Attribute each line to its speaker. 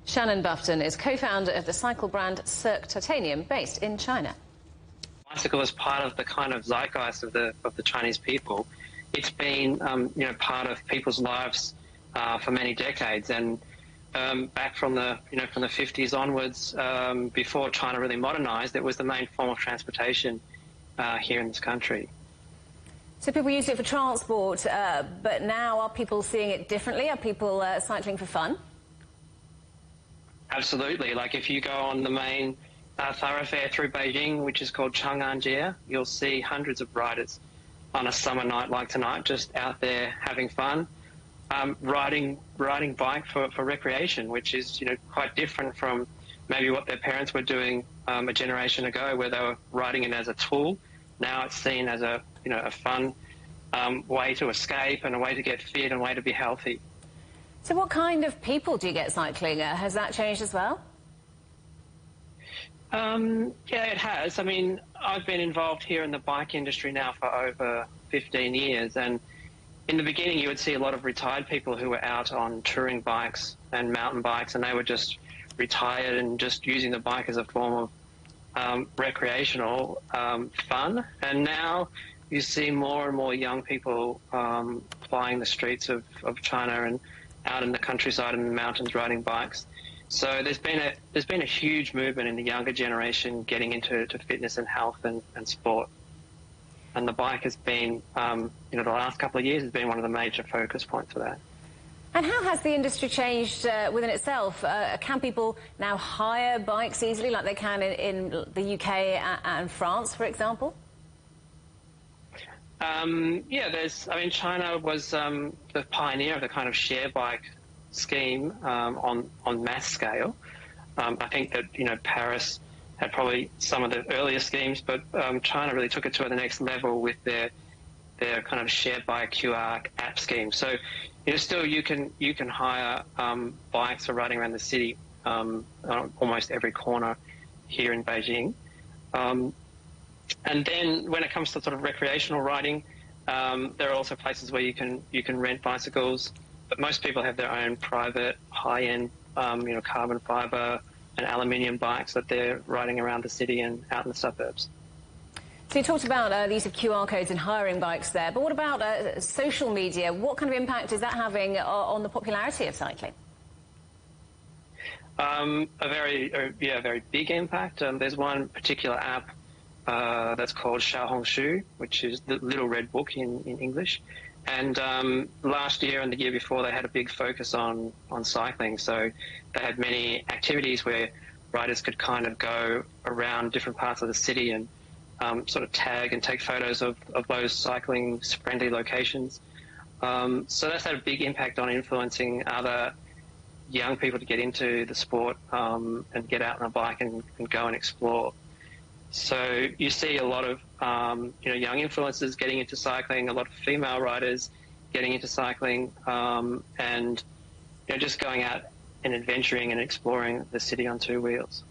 Speaker 1: Shannon Bufton is co-founder of the cycle brand Serk Titanium, based in China.
Speaker 2: Bicycle is part of the kind of zeitgeist of the Chinese people. It's been part of people's lives for many decades, and back from the 50s onwards, before China really modernized, it was the main form of transportation here in this country.
Speaker 1: So people used it for transport, but now are people seeing it differently? Are people cycling for fun?
Speaker 2: Absolutely. Like if you go on the main thoroughfare through Beijing, which is called Chang'anjie, you'll see hundreds of riders on a summer night like tonight, just out there having fun, riding bike for recreation, which is quite different from maybe what their parents were doing a generation ago, where they were riding it as a tool. Now it's seen as a fun way to escape and a way to get fit and a way to be healthy.
Speaker 1: So what kind of people do you get cycling? Has that changed as well?
Speaker 2: Yeah, it has. I mean, I've been involved here in the bike industry now for over 15 years, and in the beginning you would see a lot of retired people who were out on touring bikes and mountain bikes, and they were just retired and just using the bike as a form of recreational fun. And now you see more and more young people plying the streets of China and out in the countryside and the mountains riding bikes. So there's been a huge movement in the younger generation getting into fitness and health and sport. And the bike has been, the last couple of years has been one of the major focus points for that.
Speaker 1: And how has the industry changed within itself? Can people now hire bikes easily like they can in the UK and France, for example? China was the pioneer of the kind of share bike scheme on mass scale. I think that Paris had probably some of the earlier schemes, but China really took it to the next level with their kind of share bike QR app scheme. So still you can hire bikes for riding around the city on almost every corner here in Beijing. And then when it comes to sort of recreational riding, there are also places where you can rent bicycles, but most people have their own private high-end carbon fibre and aluminium bikes that they're riding around the city and out in the suburbs. So you talked about the use of QR codes in hiring bikes there, but what about social media? What kind of impact is that having on the popularity of cycling? A very big impact. There's one particular app that's called Xiaohongshu, which is the Little Red Book in English. And last year and the year before, they had a big focus on cycling. So they had many activities where riders could kind of go around different parts of the city and sort of tag and take photos of those cycling-friendly locations. So that's had a big impact on influencing other young people to get into the sport and get out on a bike and go and explore. So you see a lot of young influencers getting into cycling, a lot of female riders getting into cycling, and just going out and adventuring and exploring the city on two wheels.